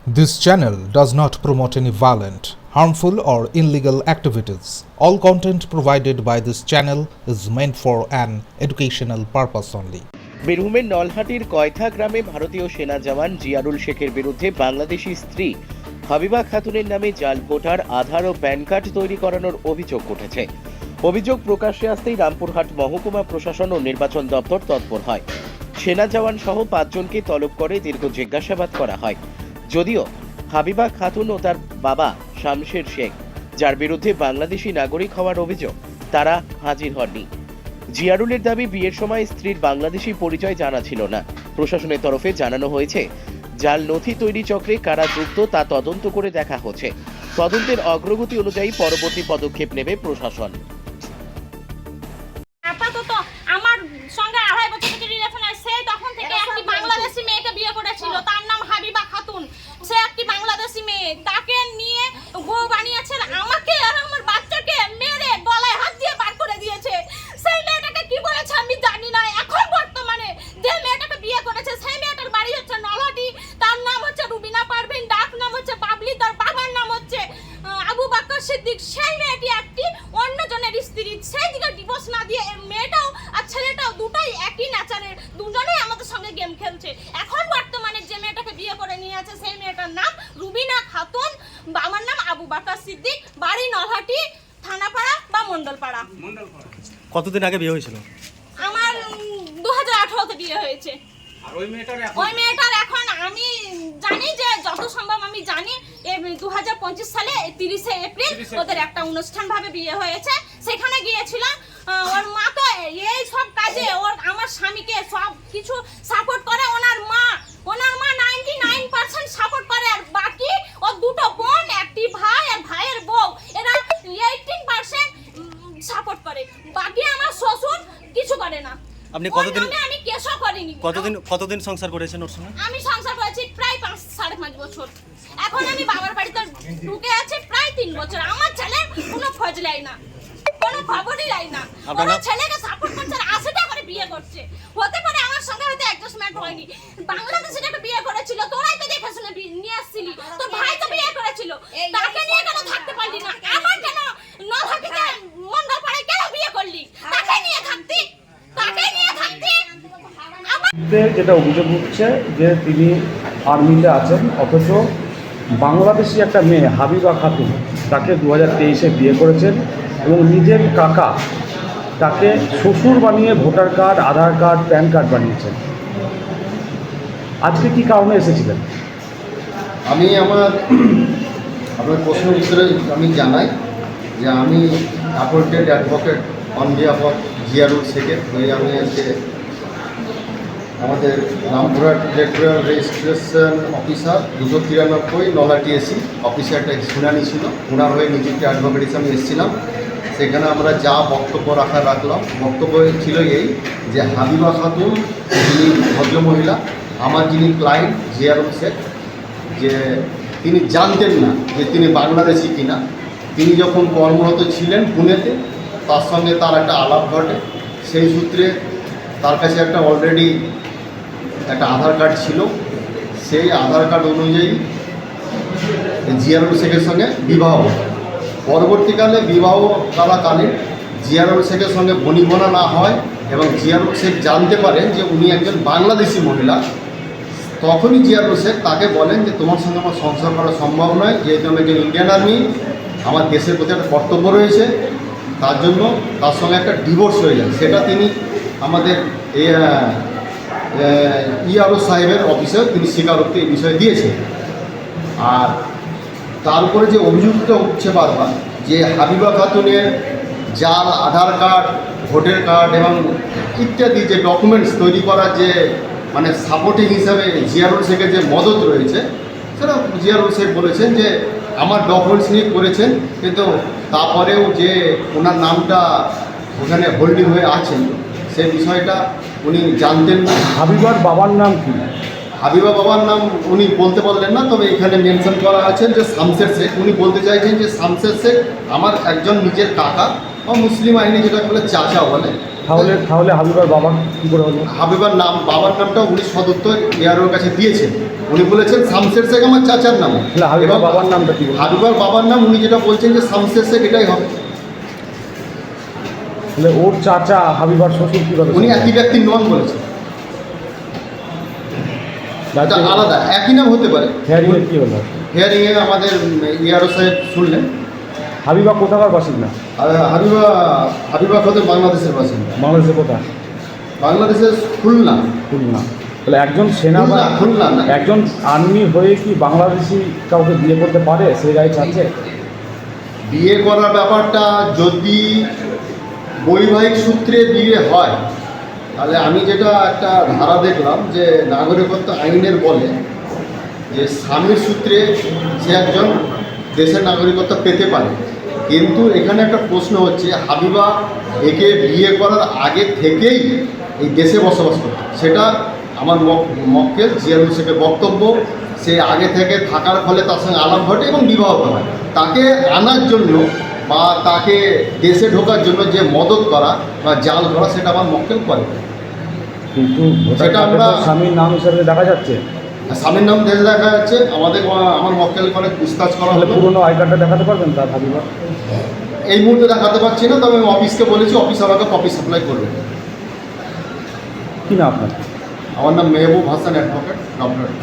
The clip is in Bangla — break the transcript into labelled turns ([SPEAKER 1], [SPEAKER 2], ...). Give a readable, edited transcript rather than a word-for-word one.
[SPEAKER 1] This channel does not promote any violent, harmful, or illegal activities. All content provided by this channel is meant for an educational purpose only.
[SPEAKER 2] বীরভূমের নলহাটির কয়থা গ্রামে ভারতীয় সেনা জওয়ান জিয়ারুল শেখের বিরুদ্ধে বাংলাদেশি স্ত্রী হাবিবা খাতুনের নামে জাল ভোটার, আধার ও প্যান কার্ড তৈরি করানোর অভিযোগ উঠেছে। অভিযোগ প্রকাশ্যে আসতেই রামপুরহাট মহকুমা প্রশাসন ও নির্বাচন দপ্তর তৎপর হয়। সেনা জওয়ান সহ 5 জনকে তলব করে দীর্ঘ জিজ্ঞাসাবাদ করা হয়। যদিও হাবিবা খাতুন ও তার বাবা শামশের শেখ, যার বিরুদ্ধে বাংলাদেশি নাগরিক হওয়ার অভিযোগ, তারা হাজির হননি। জিয়ারুলের দাবি, বিয়ের সময় স্ত্রীর বাংলাদেশি পরিচয় জানা ছিল না। প্রশাসনের তরফে জানানো হয়েছে, জাল নথি তৈরি চক্রে কারা যুক্ত তা তদন্ত করে দেখা হচ্ছে। তদন্তের অগ্রগতি অনুযায়ী পরবর্তী পদক্ষেপ নেবে প্রশাসন।
[SPEAKER 3] আপাতত আমার সঙ্গে 2.5 বছর থেকে রিলেশন আছে। সে তখন থেকে একটি বাংলাদেশি মেয়েকে বিয়ে করেছিল, তার নাম হাবিবা খাতুন। সে একটি বাংলাদেশি মেয়ে, তাকে নিয়ে বউ বানিয়েছে, আমাকে আর আমার বাচ্চাকে মেরে গলায় হাত দিয়ে বার করে দিয়েছে। সেই মেয়েটাকে কি বলেছে আমি জানি না। এখন বর্তমানে যে মেয়েটাকে বিয়ে করেছে সেই মেয়েটার বাড়ি হচ্ছে নলহাটি, তার নাম হচ্ছে রুবিনা পারভিন, ডাক নাম হচ্ছে বাবলি, তার বাবার নাম হচ্ছে আবু বকর সিদ্দিক। সেই মেয়েটি একটি অন্যজনের স্ত্রী। সেই দিকে ডিভোর্স না দিয়ে মেয়েটাও আর ছেলেটাও দুটাই একই নেচারের, দুজনেই আমাদের সঙ্গে গেম খেলছে। এখন বর্তমানে যে মেয়েটাকে বিয়ে করে নিয়ে আছে সেই মেয়েটার নাম রুবিনা খাতুন, বাবার নাম আবু বকর সিদ্দিক, বাড়ি নলহাটি, থানাপাড়া বা মন্ডলপাড়া।
[SPEAKER 4] কতদিন আগে বিয়ে হয়েছিল?
[SPEAKER 3] আমার 2018-তে বিয়ে হয়েছে। ওই মেয়েটার এখন আমি জানি যে যত সম্ভব আমি জানি 2025 সালে 30শে এপ্রিল ওদের একটা অনুষ্ঠান ভাবে বিয়ে হয়েছে। সেখানে গিয়েছিলাম। ওর মা তো এই সব কাজে আমার স্বামীকে সব কিছু সাপোর্ট করে। ওনার মা 99% সাপোর্ট করে, আর বাকি ওর দুটো বোন, একটি ভাই আর ভাইয়ের বউ, এরা 18% সাপোর্ট করে। বাকি আমার শ্বশুর কিছু করে না।
[SPEAKER 4] আপনি কতদিন
[SPEAKER 3] আমি কেসও করিনি।
[SPEAKER 4] কতদিন সংসার করেছেন ওর সঙ্গে?
[SPEAKER 3] আমি সংসার করেছি প্রায় 5.5 বছর। এখন আমি বাবার বাড়িতে ঢুকে আছি প্রায় 3 বছর। আমার ছেলে কোনো খোঁজ লাই না, কোনো খবরই লাই না। আমার ছেলেকে সাপোর্ট করছে, 80টা করে বিয়ে করছে। হতে পারে আমার সঙ্গে হয়তো অ্যাডজাস্টমেন্ট হয়নি। বাংলাদেশে একটা বিয়ে করেছিল, তোরাই তো দেখে শুনে নিয়ে আসছিলি। তোর ভাই তো বিয়ে করেছিল, তাকে নিয়ে কেন থাকতে পারলি না? আমার কেন নলহাটিতে মন্ডলপাড়ায় কেন বিয়ে করলি? তাকে নিয়ে থাকতি, তাকে নিয়ে থাকতি।
[SPEAKER 5] যেটা অভিযোগ উঠছে যে তিনি আর্মিতে আছেন, অথচ বাংলাদেশি একটা মেয়ে হাবিবা খাতুন তাকে 2023-এ বিয়ে করেছেন এবং নিজের কাকা তাকে শ্বশুর বানিয়ে ভোটার কার্ড, আধার কার্ড, প্যান কার্ড বানিয়েছেন। আজকে কি কারণে এসেছিলেন?
[SPEAKER 6] আমি আপনার প্রশ্নের উত্তরে আমি জানাই যে আমি appointed advocate on behalf of Ziarul শেখের হয়ে আমি আজকে আমাদের Rampurhat electoral registration officer 293 Nalhati AC অফিসে একটা শুনানি ছিল। ওনার হয়ে নিজেকে অ্যাডভোকেট হিসাবে এসেছিলাম। সেখানে আমরা যা বক্তব্য রাখলাম, বক্তব্য ছিল এই যে হাবিবা খাতুন যিনি ভদ্রমহিলা, আমার যিনি ক্লায়েন্ট জিয়ারুল শেখ, যে তিনি জানতেন না যে তিনি বাংলাদেশি কিনা। তিনি যখন কর্মরত ছিলেন পুনেতে, তার সঙ্গে তার একটা আলাপ ঘটে। সেই সূত্রে তার কাছে একটা অলরেডি একটা আধার কার্ড ছিল। সেই আধার কার্ড অনুযায়ী জিয়ারুল শেখের সঙ্গে বিবাহ হয়। পরবর্তীকালে বিবাহ চলাকালীন জিয়ারুল শেখের সঙ্গে বনিবনা না হয় এবং জিয়ারুল শেখ জানতে পারেন যে উনি একজন বাংলাদেশি মহিলা। তখনই জিয়ারুল শেখ তাকে বলেন যে তোমার সঙ্গে আমার সংসার করা সম্ভব নয়, যেহেতু আমি একজন ইন্ডিয়ান আর্মি, আমার দেশের প্রতি একটা কর্তব্য রয়েছে। তার জন্য তার সঙ্গে একটা ডিভোর্স হয়ে যায়। সেটা তিনি আমাদের ইআরও সাহেবের অফিসে তিনি স্বীকারোক্তি এই বিষয়ে দিয়েছেন। আর তারপরে যে অভিযোগটা উঠছে বারবার যে হাবিবা খাতুনের জাল আধার কার্ড, ভোটার কার্ড এবং ইত্যাদি যে ডকুমেন্টস তৈরি করার যে মানে সাপোর্টিং হিসাবে জিয়ারুল শেখের যে মদত রয়েছে, সেটা জিয়ারুল শেখ বলেছেন যে আমার ডকুমেন্টস নিয়ে করেছেন, কিন্তু তারপরেও যে ওনার নামটা ওখানে হোল্ডিং হয়ে আছেন সেই বিষয়টা উনি জানতেন না।
[SPEAKER 5] হাবিবার বাবার নাম কি?
[SPEAKER 6] হাবিবা বাবার নাম উনি বলতে পারলেন না, তবে এখানে মেনশন করা আছে যে শামশের শেখ। উনি বলতে চাইছেন যে শামশের শেখ আমার একজন নিজের কাকা বা মুসলিম আইনে যেটা বলে চাচা বলে,
[SPEAKER 5] তাহলে হাবিবার বাবা কী করে হলো?
[SPEAKER 6] হাবিবার বাবার নামটা উনি সদুত্তর এআরওর কাছে দিয়েছেন। উনি বলেছেন শামশের শেখ আমার চাচার নাম।
[SPEAKER 5] তাহলে হাবিবার বাবার নামটা কী?
[SPEAKER 6] হাবিবার বাবার নাম উনি যেটা বলছেন যে শামশের শেখ, এটাই হবে।
[SPEAKER 5] তাহলে ওর চাচা হাবিবার শ্বশুর কীভাবে?
[SPEAKER 6] উনি একই ব্যক্তি নন বলেছেন, এটা আলাদা, একই নাম হতে পারে।
[SPEAKER 5] হেয়ারিংয়ে কী হলো?
[SPEAKER 6] হিয়ারিংয়ে আমাদের এআরও সাহেব শুনলেন।
[SPEAKER 5] হাবিবা কোথাকার বাসিন্দা?
[SPEAKER 6] আর হাবিবা খাতুন বাংলাদেশের বাসিন্দা।
[SPEAKER 5] বাংলাদেশে কোথায়?
[SPEAKER 6] বাংলাদেশের খুলনা।
[SPEAKER 5] খুলনা। তাহলে একজন সেনা বা
[SPEAKER 6] খুলনা না,
[SPEAKER 5] একজন আর্মি হয়ে কি বাংলাদেশি কাউকে বিয়ে করতে পারে? সেই রাইট আছে?
[SPEAKER 6] বিয়ে করার ব্যাপারটা যদি বৈবাহিক সূত্রে বিয়ে হয়, তাহলে আমি যেটা একটা ধারা দেখলাম যে নাগরিকত্ব আইনের বলে যে স্বামীর সূত্রে সে একজন দেশের নাগরিকত্ব পেতে পারে। কিন্তু এখানে একটা প্রশ্ন হচ্ছে, হাবিবা একে বিয়ে করার আগে থেকেই এই দেশে বসবাস করত, সেটা আমার মক্কেল জিয়ারুল শেখের বক্তব্য। সে আগে থেকে থাকার ফলে তার সঙ্গে আলাপ ঘটে এবং বিবাহ করা। তাকে আনার জন্য বা তাকে দেশে ঢোকার জন্য যে মদত করা বা জাল করা, সেটা আমার মক্কেল করে।
[SPEAKER 5] কিন্তু
[SPEAKER 6] সেটা আমরা-
[SPEAKER 5] স্বামীর নাম হিসাবে দেখা যাচ্ছে।
[SPEAKER 6] স্বামীর নাম দেশে দেখা যাচ্ছে। আমার মক্কেল করে পুছতাছ করা
[SPEAKER 5] তাহলে
[SPEAKER 6] হলো।
[SPEAKER 5] পুরোনো আই কার্ডটা দেখাতে পারবেন তার হাবিবা?
[SPEAKER 6] এই মুহূর্তে দেখাতে পারছি না, তবে আমি অফিসকে বলেছি, অফিস আমাকে কপি সাপ্লাই করবে।
[SPEAKER 5] কি না আপনার?
[SPEAKER 6] আমার নাম মেহবুব হাসান, অ্যাডভোকেট, ডক্টর।